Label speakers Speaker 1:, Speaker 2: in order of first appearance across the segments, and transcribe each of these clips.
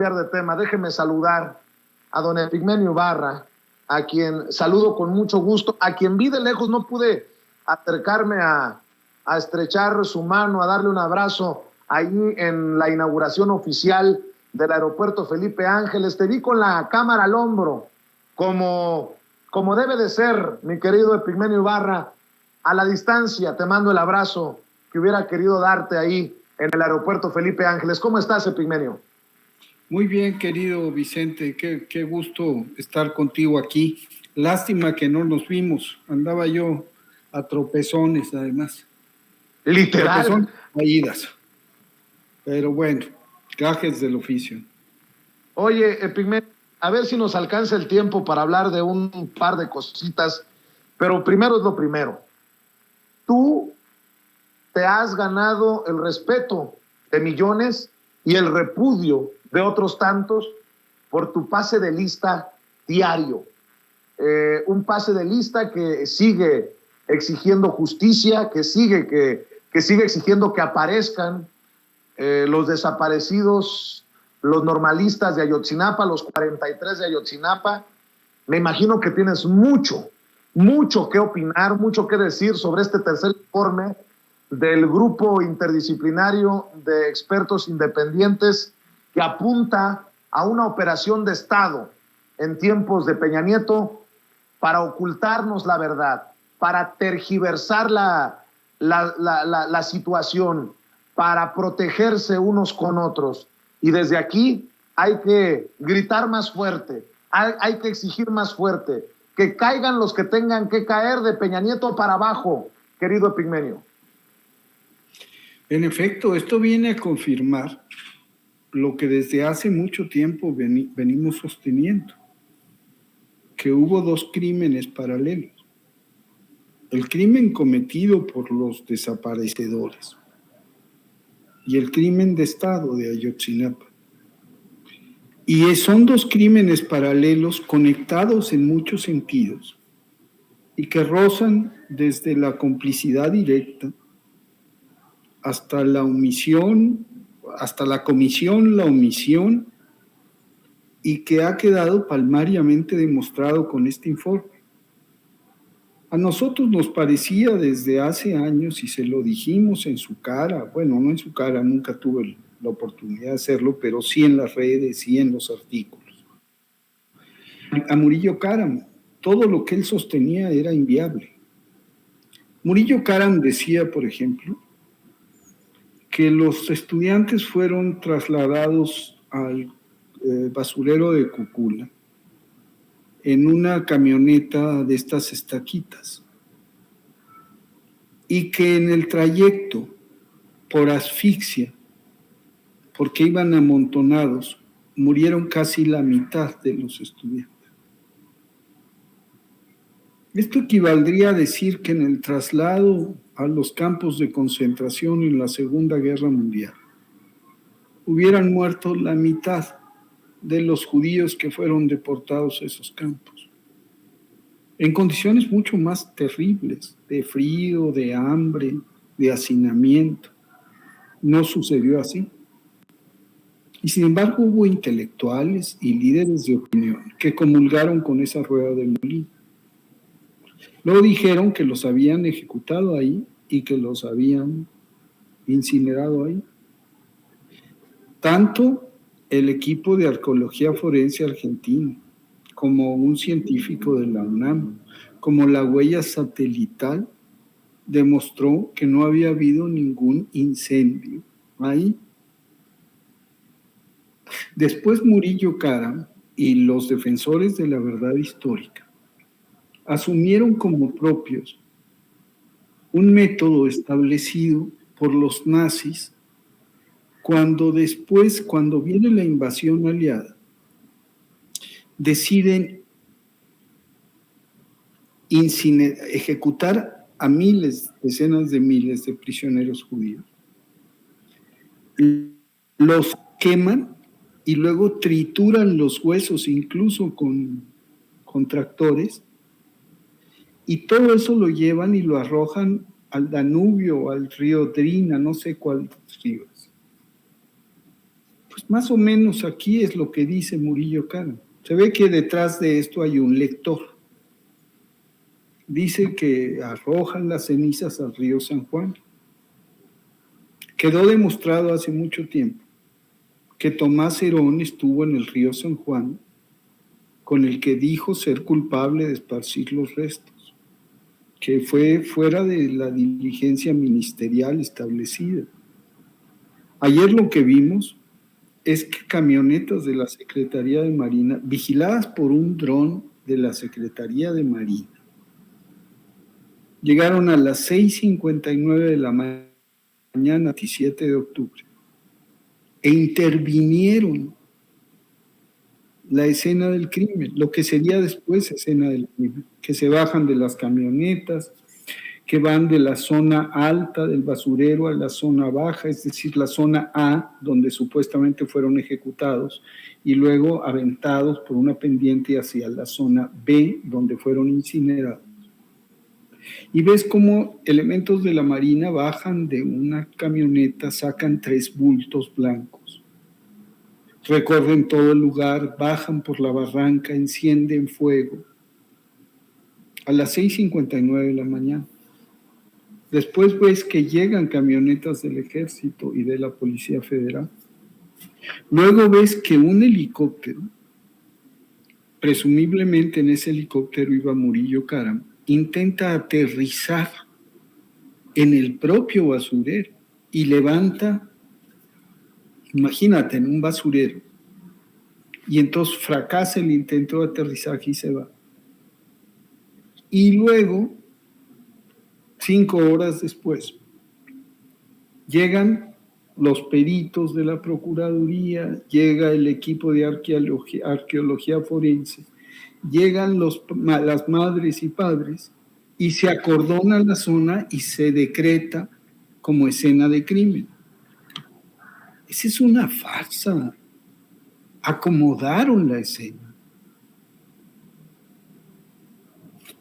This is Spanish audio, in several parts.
Speaker 1: de tema, déjeme saludar a don Epigmenio Ibarra, a quien saludo con mucho gusto, a quien vi de lejos, no pude acercarme a estrechar su mano, a darle un abrazo ahí en la inauguración oficial del aeropuerto Felipe Ángeles. Te vi con la cámara al hombro, como debe de ser, mi querido Epigmenio Ibarra. A la distancia te mando el abrazo que hubiera querido darte ahí en el aeropuerto Felipe Ángeles. ¿Cómo estás, Epigmenio?
Speaker 2: Muy bien, querido Vicente, qué gusto estar contigo aquí. Lástima que no nos vimos, andaba yo a tropezones además.
Speaker 1: Literal.
Speaker 2: Tropezones caídas. Pero bueno, gajes del oficio.
Speaker 1: Oye, Epigmenio, a ver si nos alcanza el tiempo para hablar de un par de cositas, pero primero es lo primero. Tú te has ganado el respeto de millones y el repudio de otros tantos por tu pase de lista diario. Un pase de lista que sigue exigiendo justicia, que sigue exigiendo que aparezcan los desaparecidos, los normalistas de Ayotzinapa, los 43 de Ayotzinapa. Me imagino que tienes mucho que opinar, mucho que decir sobre este tercer informe del grupo interdisciplinario de expertos independientes que apunta a una operación de Estado en tiempos de Peña Nieto para ocultarnos la verdad, para tergiversar la situación, para protegerse unos con otros. Y desde aquí hay que gritar más fuerte, hay que exigir más fuerte, que caigan los que tengan que caer de Peña Nieto para abajo, querido Epigmenio.
Speaker 2: En efecto, esto viene a confirmar lo que desde hace mucho tiempo venimos sosteniendo, que hubo dos crímenes paralelos. El crimen cometido por los desaparecedores y el crimen de Estado de Ayotzinapa. Y son dos crímenes paralelos conectados en muchos sentidos y que rozan desde la complicidad directa hasta la omisión, hasta la comisión, la omisión, y que ha quedado palmariamente demostrado con este informe. A nosotros nos parecía desde hace años, y se lo dijimos en su cara, bueno, no en su cara, nunca tuve la oportunidad de hacerlo, pero sí en las redes, sí en los artículos. A Murillo Karam, todo lo que él sostenía era inviable. Murillo Karam decía, por ejemplo, que los estudiantes fueron trasladados al basurero de Cocula en una camioneta de estas estaquitas y que en el trayecto, por asfixia, porque iban amontonados, murieron casi la mitad de los estudiantes. Esto equivaldría a decir que en el traslado a los campos de concentración en la Segunda Guerra Mundial hubieran muerto la mitad de los judíos que fueron deportados a esos campos, en condiciones mucho más terribles, de frío, de hambre, de hacinamiento. No sucedió así. Y sin embargo hubo intelectuales y líderes de opinión que comulgaron con esa rueda de molino. Luego dijeron que los habían ejecutado ahí y que los habían incinerado ahí. Tanto el equipo de arqueología forense argentino, como un científico de la UNAM, como la huella satelital, demostró que no había habido ningún incendio ahí. Después Murillo Karam y los defensores de la verdad histórica asumieron como propios un método establecido por los nazis cuando viene la invasión aliada, deciden ejecutar a miles, decenas de miles de prisioneros judíos. Los queman y luego trituran los huesos, incluso con tractores, y todo eso lo llevan y lo arrojan al Danubio, al río Drina, no sé cuál río es. Pues Más o menos aquí es lo que dice Murillo Karam. Se ve que detrás de esto hay un lector. Dice que arrojan las cenizas al río San Juan. Quedó demostrado hace mucho tiempo que Tomás Herón estuvo en el río San Juan con el que dijo ser culpable de esparcir los restos, que fue fuera de la diligencia ministerial establecida. Ayer lo que vimos es que camionetas de la Secretaría de Marina, vigiladas por un dron de la Secretaría de Marina, llegaron a las 6:59 de la mañana, 17 de octubre, e intervinieron la escena del crimen, lo que sería después escena del crimen, que se bajan de las camionetas, que van de la zona alta del basurero a la zona baja, es decir, la zona A, donde supuestamente fueron ejecutados, y luego aventados por una pendiente hacia la zona B, donde fueron incinerados. Y ves cómo elementos de la Marina bajan de una camioneta, sacan 3 bultos blancos, recorren todo el lugar, bajan por la barranca, encienden fuego, a las 6:59 de la mañana. Después ves que llegan camionetas del Ejército y de la Policía Federal. Luego ves que un helicóptero, presumiblemente en ese helicóptero iba Murillo Karam, intenta aterrizar en el propio basurero y levanta, imagínate, en un basurero, y entonces fracasa el intento de aterrizaje y se va. Y luego, 5 horas después, llegan los peritos de la Procuraduría, llega el equipo de arqueología forense, llegan las madres y padres y se acordona la zona y se decreta como escena de crimen. Esa es una farsa. Acomodaron la escena.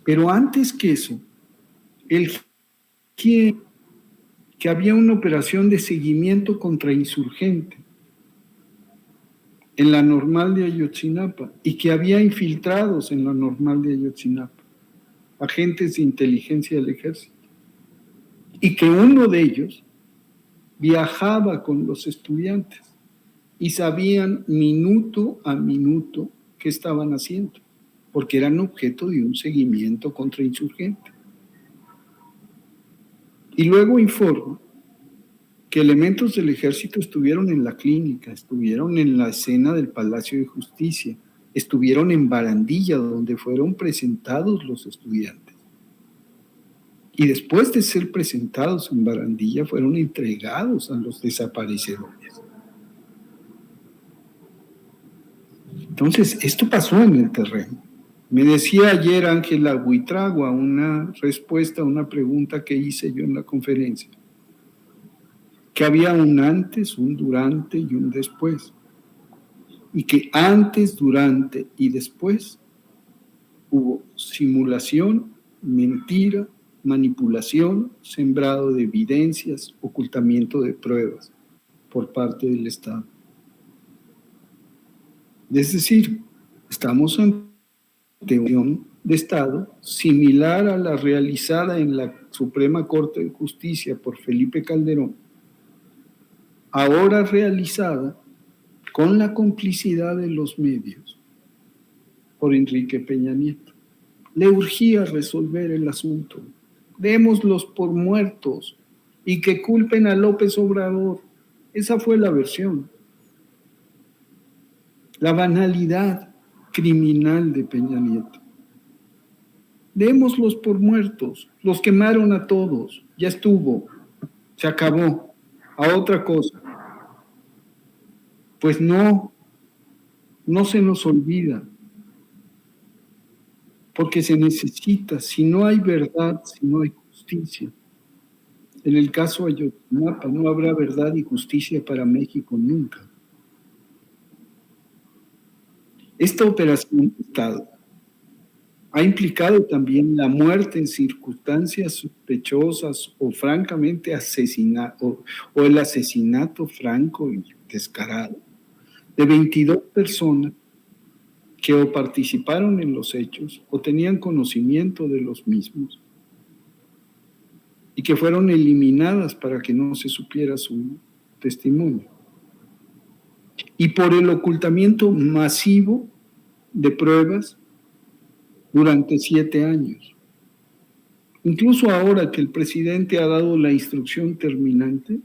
Speaker 2: Pero antes que eso, que había una operación de seguimiento contra insurgente en la Normal de Ayotzinapa y que había infiltrados en la Normal de Ayotzinapa, agentes de inteligencia del Ejército, y que uno de ellos viajaba con los estudiantes y sabían minuto a minuto qué estaban haciendo, porque eran objeto de un seguimiento contra insurgente. Y luego informa que elementos del Ejército estuvieron en la clínica, estuvieron en la escena del Palacio de Justicia, estuvieron en Barandilla, donde fueron presentados los estudiantes. Y después de ser presentados en Barandilla, fueron entregados a los desaparecedores. Entonces, esto pasó en el terreno. Me decía ayer Ángela Buitragua una respuesta a una pregunta que hice yo en la conferencia, que había un antes, un durante y un después, y que antes, durante y después hubo simulación, mentira, manipulación, sembrado de evidencias, ocultamiento de pruebas por parte del Estado. Es decir, estamos ante una acción de Estado similar a la realizada en la Suprema Corte de Justicia por Felipe Calderón, ahora realizada con la complicidad de los medios por Enrique Peña Nieto. Le urgía resolver el asunto. Démoslos por muertos y que culpen a López Obrador. Esa fue la versión. La banalidad criminal de Peña Nieto. Démoslos por muertos. Los quemaron a todos. Ya estuvo. Se acabó. A otra cosa. Pues no se nos olvida. Porque se necesita, si no hay verdad, si no hay justicia. En el caso de Ayotzinapa no habrá verdad y justicia para México nunca. Esta operación de Estado ha implicado también la muerte en circunstancias sospechosas o francamente asesinato, o el asesinato franco y descarado de 22 personas que o participaron en los hechos o tenían conocimiento de los mismos y que fueron eliminadas para que no se supiera su testimonio. Y por el ocultamiento masivo de pruebas durante 7 años. Incluso ahora que el presidente ha dado la instrucción terminante,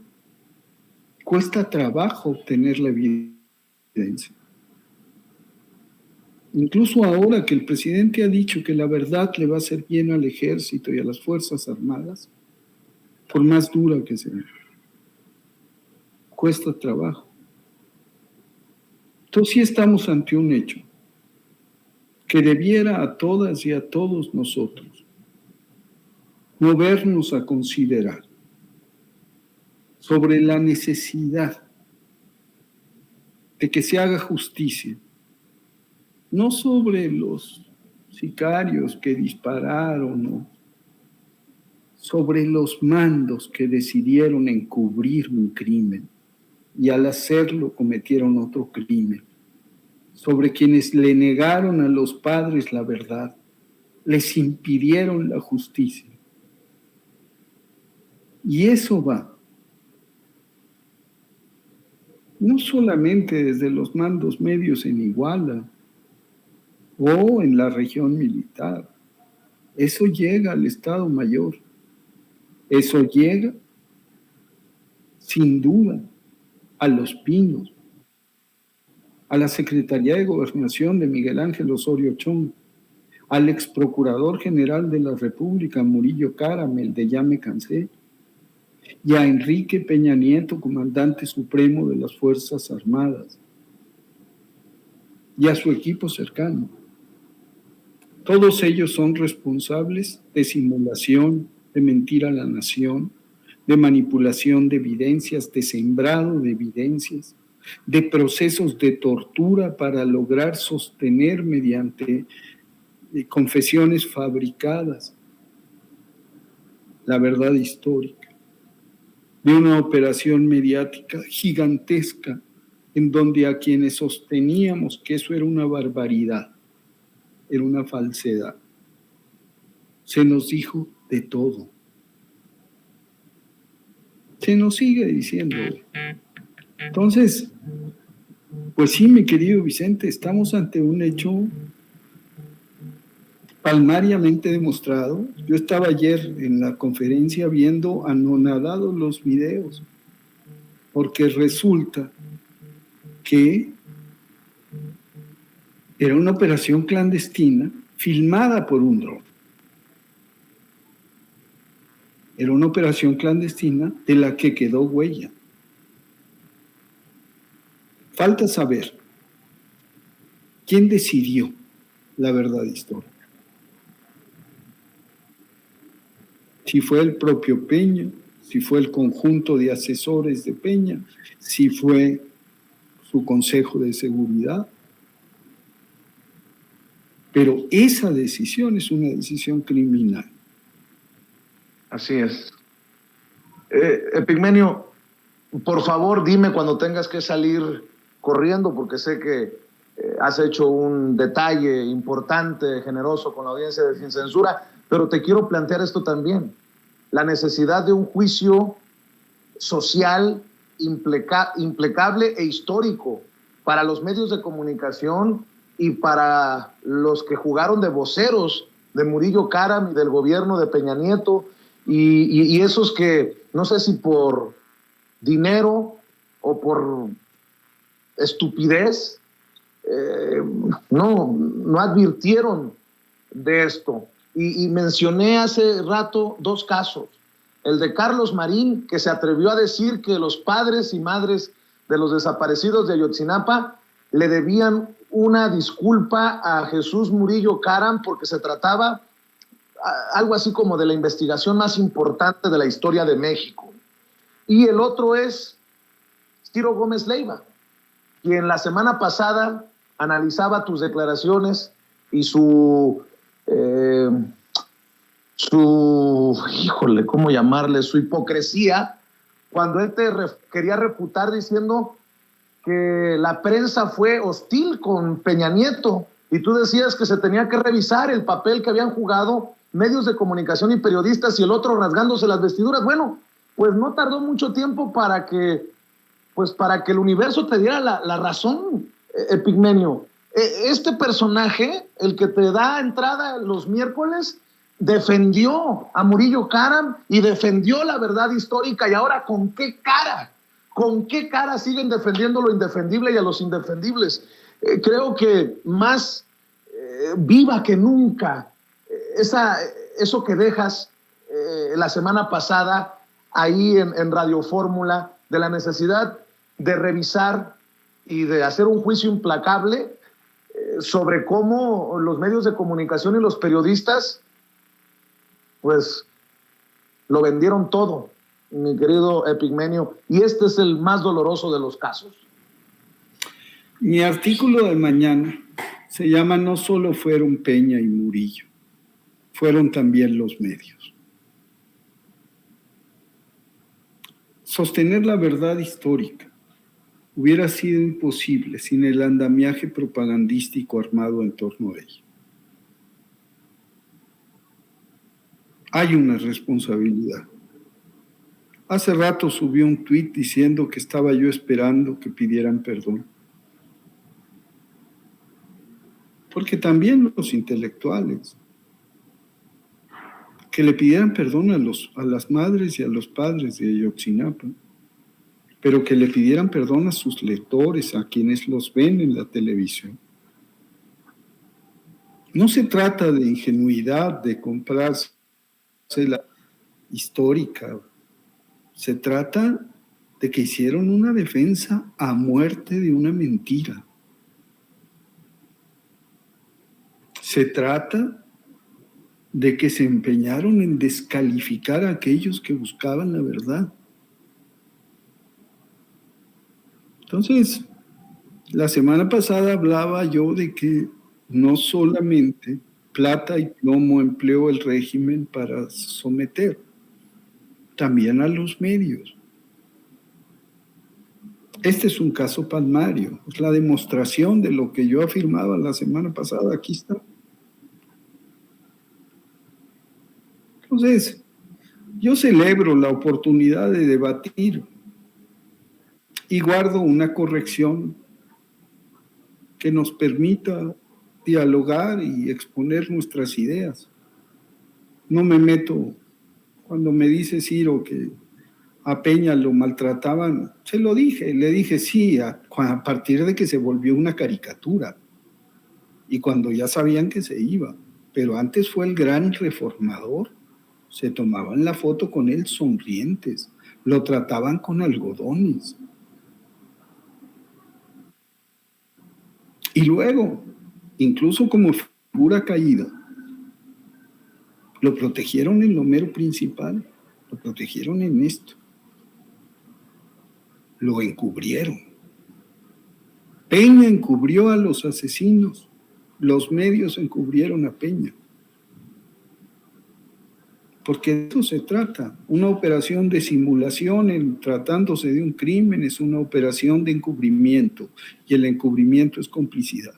Speaker 2: cuesta trabajo obtener la evidencia. Incluso ahora que el presidente ha dicho que la verdad le va a hacer bien al ejército y a las Fuerzas Armadas, por más dura que sea, cuesta trabajo. Entonces sí estamos ante un hecho que debiera a todas y a todos nosotros movernos a considerar sobre la necesidad de que se haga justicia, no sobre los sicarios que dispararon, o sobre los mandos que decidieron encubrir un crimen y al hacerlo cometieron otro crimen, sobre quienes le negaron a los padres la verdad, les impidieron la justicia. Y eso va no solamente desde los mandos medios en Iguala o en la región militar, eso llega al Estado Mayor, eso llega sin duda a Los Pinos, a la Secretaría de Gobernación de Miguel Ángel Osorio Chong, al ex procurador general de la República, Murillo Karam, el de Ya me cansé, y a Enrique Peña Nieto, comandante supremo de las Fuerzas Armadas, y a su equipo cercano. Todos ellos son responsables de simulación, de mentir a la nación, de manipulación de evidencias, de sembrado de evidencias, de procesos de tortura para lograr sostener mediante confesiones fabricadas la verdad histórica, de una operación mediática gigantesca en donde a quienes sosteníamos que eso era una barbaridad, era una falsedad, se nos dijo de todo. Se nos sigue diciendo. Entonces, pues sí, mi querido Vicente, estamos ante un hecho palmariamente demostrado. Yo estaba ayer en la conferencia viendo anonadados los videos, porque resulta que era una operación clandestina filmada por un dron. Era una operación clandestina de la que quedó huella. Falta saber quién decidió la verdad histórica. Si fue el propio Peña, si fue el conjunto de asesores de Peña, si fue su Consejo de Seguridad. Pero esa decisión es una decisión criminal.
Speaker 1: Así es. Epigmenio, por favor, dime cuando tengas que salir corriendo, porque sé que has hecho un detalle importante, generoso con la audiencia de Sin Censura, pero te quiero plantear esto también. La necesidad de un juicio social impecable e histórico para los medios de comunicación y para los que jugaron de voceros de Murillo Karam y del gobierno de Peña Nieto, y esos que, no sé si por dinero o por estupidez, no advirtieron de esto. Y mencioné hace rato 2 casos. El de Carlos Marín, que se atrevió a decir que los padres y madres de los desaparecidos de Ayotzinapa le debían una disculpa a Jesús Murillo Karam porque se trataba algo así como de la investigación más importante de la historia de México. Y el otro es Ciro Gómez Leiva, quien la semana pasada analizaba tus declaraciones y su ¿cómo llamarle? Su hipocresía, cuando él te quería refutar diciendo que la prensa fue hostil con Peña Nieto y tú decías que se tenía que revisar el papel que habían jugado medios de comunicación y periodistas y el otro rasgándose las vestiduras. Bueno, pues no tardó mucho tiempo para que el universo te diera la razón, Epigmenio. Este personaje, el que te da entrada los miércoles, defendió a Murillo Karam y defendió la verdad histórica. ¿Y ahora con qué cara? ¿Con qué cara siguen defendiendo lo indefendible y a los indefendibles? Creo que más viva que nunca eso que dejas la semana pasada ahí en Radio Fórmula, de la necesidad de revisar y de hacer un juicio implacable sobre cómo los medios de comunicación y los periodistas pues lo vendieron todo, mi querido Epigmenio, y este es el más doloroso de los casos.
Speaker 2: Mi artículo de mañana se llama No solo fueron Peña y Murillo, fueron también los medios. Sostener la verdad histórica hubiera sido imposible sin el andamiaje propagandístico armado en torno a ella. Hay una responsabilidad. Hace rato subí un tuit diciendo que estaba yo esperando que pidieran perdón. Porque también los intelectuales, que le pidieran perdón a las madres y a los padres de Ayotzinapa, pero que le pidieran perdón a sus lectores, a quienes los ven en la televisión. No se trata de ingenuidad, de comprarse la histórica. Se trata de que hicieron una defensa a muerte de una mentira. Se trata de que se empeñaron en descalificar a aquellos que buscaban la verdad. Entonces, la semana pasada hablaba yo de que no solamente plata y plomo empleó el régimen para someter, también a los medios. Este es un caso palmario, es la demostración de lo que yo afirmaba la semana pasada, aquí está. Entonces, yo celebro la oportunidad de debatir y guardo una corrección que nos permita dialogar y exponer nuestras ideas. No me meto, cuando me dice Ciro que a Peña lo maltrataban, se lo dije, le dije sí, a partir de que se volvió una caricatura y cuando ya sabían que se iba, pero antes fue el gran reformador, se tomaban la foto con él sonrientes, lo trataban con algodones. Y luego, incluso como figura caída, lo protegieron en lo mero principal, lo protegieron en esto. Lo encubrieron. Peña encubrió a los asesinos, los medios encubrieron a Peña. Porque de eso se trata. Una operación de simulación tratándose de un crimen es una operación de encubrimiento y el encubrimiento es complicidad.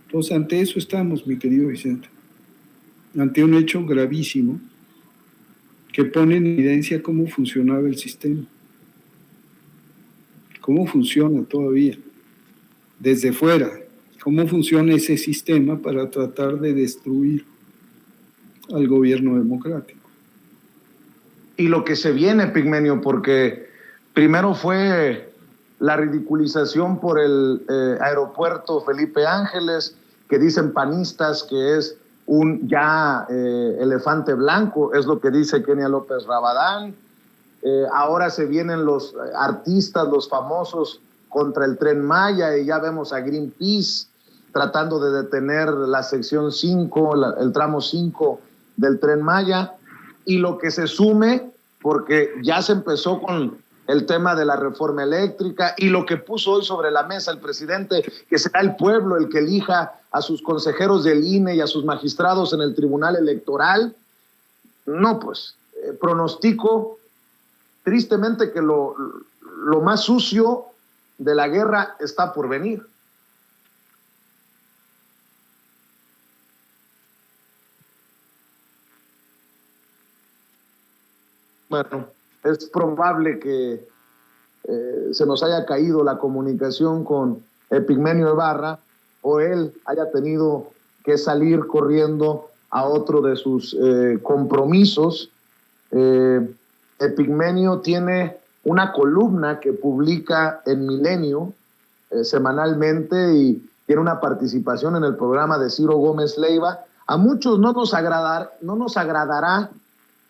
Speaker 2: Entonces, ante eso estamos, mi querido Vicente, ante un hecho gravísimo que pone en evidencia cómo funcionaba el sistema, cómo funciona todavía, desde fuera, cómo funciona ese sistema para tratar de destruir al gobierno democrático.
Speaker 1: Y lo que se viene, Epigmenio, porque primero fue la ridiculización por el aeropuerto Felipe Ángeles, que dicen panistas que es un elefante blanco, es lo que dice Kenia López Rabadán. Ahora se vienen los artistas, los famosos, contra el Tren Maya, y ya vemos a Greenpeace tratando de detener la sección 5, el tramo 5 del Tren Maya, y lo que se sume, porque ya se empezó con el tema de la reforma eléctrica, y lo que puso hoy sobre la mesa el presidente, que será el pueblo el que elija a sus consejeros del INE y a sus magistrados en el Tribunal Electoral. No, pues, pronostico tristemente que lo lo más sucio de la guerra está por venir. Bueno, es probable que se nos haya caído la comunicación con Epigmenio Ibarra o él haya tenido que salir corriendo a otro de sus compromisos. Epigmenio tiene una columna que publica en Milenio semanalmente y tiene una participación en el programa de Ciro Gómez Leiva. A muchos no nos agradará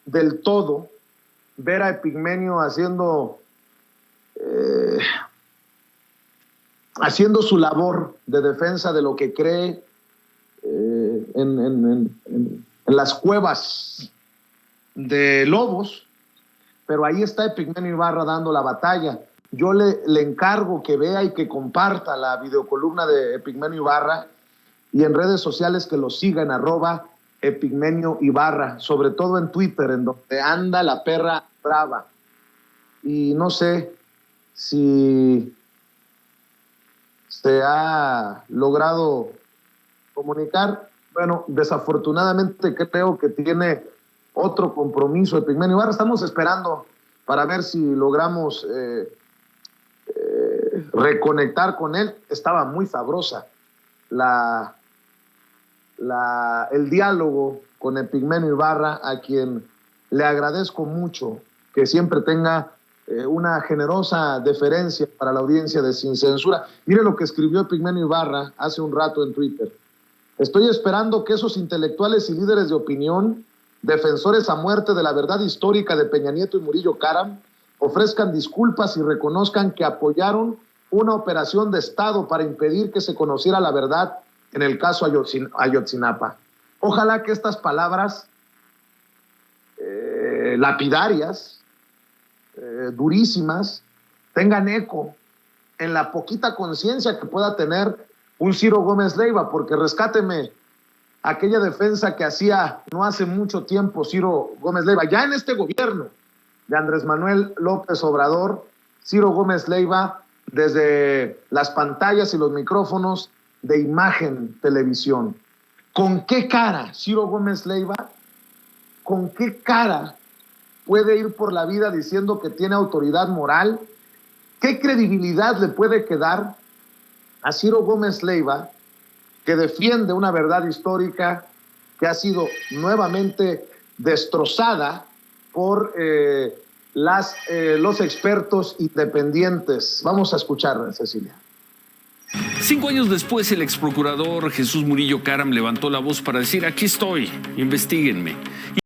Speaker 1: del todo ver a Epigmenio haciendo su labor de defensa de lo que cree en las cuevas de lobos, pero ahí está Epigmenio Ibarra dando la batalla. Yo le encargo que vea y que comparta la videocolumna de Epigmenio Ibarra y en redes sociales que lo siga en @Epigmenio Ibarra, sobre todo en Twitter, en donde anda la perra brava. Y no sé si se ha logrado comunicar. Bueno, desafortunadamente creo que tiene otro compromiso Epigmenio Ibarra. Estamos esperando para ver si logramos reconectar con él. Estaba muy sabrosa el diálogo con Epigmenio Ibarra, a quien le agradezco mucho que siempre tenga una generosa deferencia para la audiencia de Sin Censura. Mire lo que escribió Epigmenio Ibarra hace un rato en Twitter. Estoy esperando que esos intelectuales y líderes de opinión, defensores a muerte de la verdad histórica de Peña Nieto y Murillo Karam, ofrezcan disculpas y reconozcan que apoyaron una operación de Estado para impedir que se conociera la verdad en el caso Ayotzinapa. Ojalá que estas palabras lapidarias, durísimas, tengan eco en la poquita conciencia que pueda tener un Ciro Gómez Leiva, porque rescáteme aquella defensa que hacía no hace mucho tiempo Ciro Gómez Leiva, ya en este gobierno de Andrés Manuel López Obrador. Ciro Gómez Leiva, desde las pantallas y los micrófonos de Imagen Televisión. ¿Con qué cara Ciro Gómez Leiva, con qué cara puede ir por la vida diciendo que tiene autoridad moral? ¿Qué credibilidad le puede quedar a Ciro Gómez Leiva, que defiende una verdad histórica que ha sido nuevamente destrozada por los expertos independientes? Vamos a escuchar, Cecilia.
Speaker 3: 5 años después, el exprocurador Jesús Murillo Karam levantó la voz para decir: aquí estoy, investíguenme.